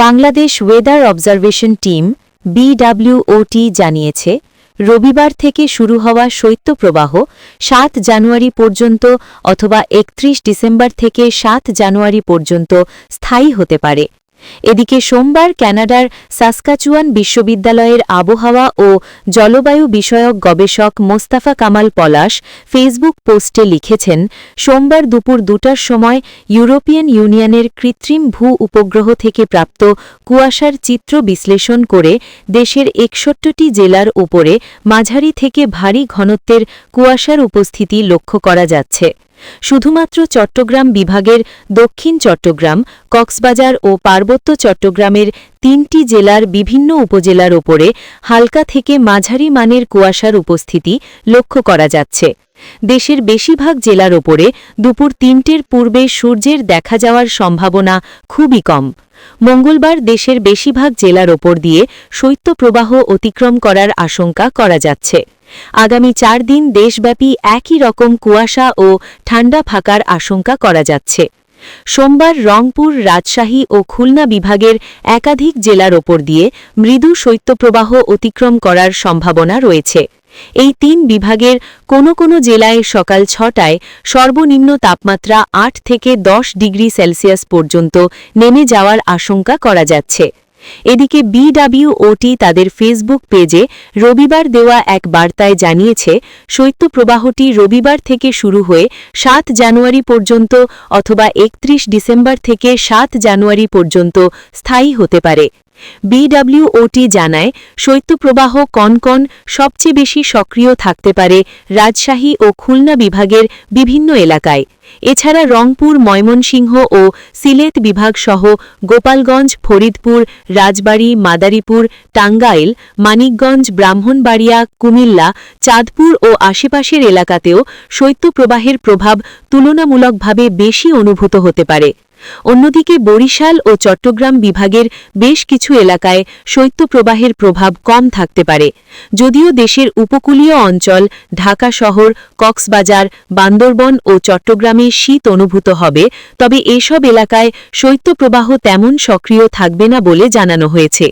Bangladesh weather observation team BWOT জানিয়েছে, রবিবার থেকে শুরু হওয়া শৈত্যপ্রবাহ ৭ জানুয়ারি পর্যন্ত অথবা ৩১ ডিসেম্বর থেকে ৭ জানুয়ারি পর্যন্ত স্থায়ী হতে পারে। এদিকে সোমবার কানাডার সাসকাচুয়ান বিশ্ববিদ্যালয়ের আবহাওয়া ও জলবায়ু বিষয়ক গবেষক মোস্তাফা কামাল পলাশ ফেসবুক পোস্টে লিখেছেন, সোমবার দুপুর ২টার সময় ইউরোপিয়ান ইউনিয়নের কৃত্রিম ভূ-উপগ্রহ থেকে প্রাপ্ত কুয়াশার চিত্র বিশ্লেষণ করে দেশের ৬১টি জেলার ওপরে মাঝারি থেকে ভারী ঘনত্বের কুয়াশার উপস্থিতি লক্ষ্য করা যাচ্ছে। শুধুমাত্র চট্টগ্রাম বিভাগের দক্ষিণ চট্টগ্রাম, কক্সবাজার ও পার্বত্য চট্টগ্রামের ৩টি জেলার বিভিন্ন উপজেলার ওপরে হালকা থেকে মাঝারি মানের কুয়াশার উপস্থিতি লক্ষ্য করা যাচ্ছে। দেশের বেশিরভাগ জেলার ওপরে দুপুর ৩টের পূর্বে সূর্যের দেখা যাওয়ার সম্ভাবনা খুবই কম। মঙ্গলবার দেশের বেশিরভাগ জেলার ওপর দিয়ে শৈত্যপ্রবাহ অতিক্রম করার আশঙ্কা করা যাচ্ছে। আগামী ৪ দিন দেশব্যাপী একই রকম কুয়াশা ও ঠান্ডা থাকার আশঙ্কা করা যাচ্ছে। সোমবার রংপুর, রাজশাহী ও খুলনা বিভাগের একাধিক জেলার ওপর দিয়ে মৃদু শৈত্যপ্রবাহ অতিক্রম করার সম্ভাবনা রয়েছে। এই ৩ বিভাগের কোনো কোনো জেলায় সকাল ৬টায় সর্বনিম্ন তাপমাত্রা ৮ থেকে ১০ ডিগ্রি সেলসিয়াস পর্যন্ত নেমে যাওয়ার আশঙ্কা করা যাচ্ছে। এদিকে BWOT তাদের ফেসবুক পেজে রবিবার দেওয়া এক বার্তায় জানিয়েছে, শৈত্যপ্রবাহটি রবিবার থেকে শুরু হয়ে ৭ জানুয়ারি পর্যন্ত অথবা ৩১ ডিসেম্বর থেকে ৭ জানুয়ারি পর্যন্ত স্থায়ী হতে পারে। BWOT জানায়, শৈত্যপ্রবাহ কনকন সবচেয়ে বেশি সক্রিয় থাকতে পারে রাজশাহী ও খুলনা বিভাগের বিভিন্ন এলাকায়। এছাড়া রংপুর, ময়মনসিংহ ও সিলেট বিভাগসহ গোপালগঞ্জ, ফরিদপুর, রাজবাড়ী, মাদারীপুর, টাঙ্গাইল, মানিকগঞ্জ, ব্রাহ্মণবাড়িয়া, কুমিল্লা, চাঁদপুর ও আশেপাশের এলাকাতেও শৈত্যপ্রবাহের প্রভাব তুলনামূলকভাবে বেশি অনুভূত হতে পারে। অন্যদিকে বরিশাল ও চট্টগ্রাম বিভাগের বেশ কিছু এলাকায় শৈত্যপ্রবাহের প্রভাব কম থাকতে পারে। যদিও দেশের উপকূলীয় অঞ্চল, ঢাকা শহর, কক্সবাজার, বান্দরবন ও চট্টগ্রামে শীত অনুভূত হবে, তবে এসব এলাকায় শৈত্যপ্রবাহ তেমন সক্রিয় থাকবে না বলে জানানো হয়েছে।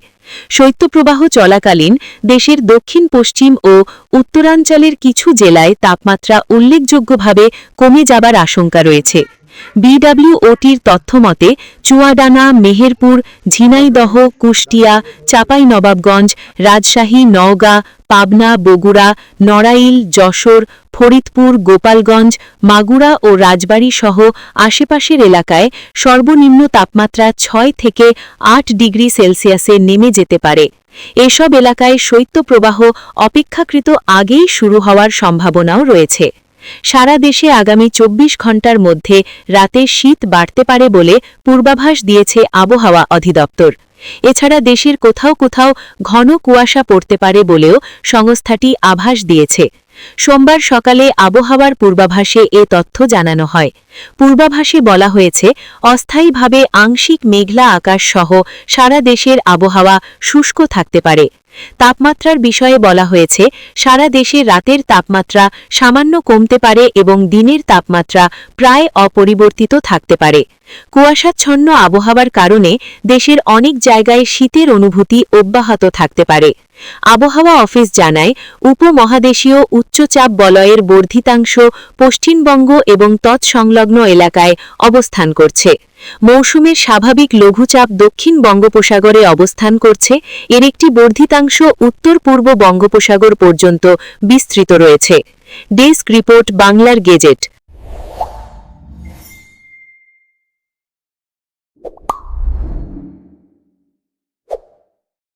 শৈত্যপ্রবাহ চলাকালীন দেশের দক্ষিণ পশ্চিম ও উত্তরাঞ্চলের কিছু জেলায় তাপমাত্রা উল্লেখযোগ্যভাবে কমে যাবার আশঙ্কা রয়েছে। BWOTর তথ্যমতে চুয়াডাঙ্গা, মেহেরপুর, ঝিনাইদহ, কুষ্টিয়া, চাঁপাইনবাবগঞ্জ, রাজশাহী, নওগাঁ, পাবনা, বগুড়া, নড়াইল, যশোর, ফরিদপুর, গোপালগঞ্জ, মাগুরা ও রাজবাড়ী সহ আশেপাশের এলাকায় সর্বনিম্ন তাপমাত্রা ৬ থেকে ৮ ডিগ্রি সেলসিয়াসে নেমে যেতে পারে। এসব এলাকায় শৈত্যপ্রবাহ অপেক্ষাকৃত আগেই শুরু হওয়ার সম্ভাবনাও রয়েছে। সারা দেশে আগামী ২৪ ঘণ্টার মধ্যে রাতে শীত বাড়তে পারে বলে পূর্বাভাস দিয়েছে আবহাওয়া অধিদপ্তর। এছাড়া দেশের কোথাও কোথাও ঘন কুয়াশা পড়তে পারে বলেও সংস্থাটি আভাস দিয়েছে। সোমবার সকালে আবহাওয়ার পূর্বাভাসে এ তথ্য জানানো হয়। পূর্বাভাসে বলা হয়েছে, অস্থায়ীভাবে আংশিক মেঘলা আকাশ সহ সারা দেশের আবহাওয়া শুষ্ক থাকতে পারে। তাপমাত্রার বিষয়ে বলা হয়েছে, সারা দেশে রাতের তাপমাত্রা সামান্য কমতে পারে এবং দিনের তাপমাত্রা প্রায় অপরিবর্তিত থাকতে পারে। কুয়াশাচ্ছন্ন আবহাওয়ার কারণে দেশের অনেক জায়গায় শীতের অনুভূতি অব্যাহত থাকতে পারে। আবহাওয়া অফিস জানায়, উপমহাদেশীয় উচ্চচাপ বলয়ের বর্ধিতাংশ পশ্চিমবঙ্গ এবং তৎসংলগ্ন এলাকায় অবস্থান করছে। মৌসুমের স্বাভাবিক লঘুচাপ দক্ষিণ বঙ্গোপসাগরে অবস্থান করছে। এর একটি বর্ধিতাংশ উত্তর পূর্ব বঙ্গোপসাগর পর্যন্ত বিস্তৃত রয়েছে। ডেস্ক রিপোর্ট, বাংলার গেজেট।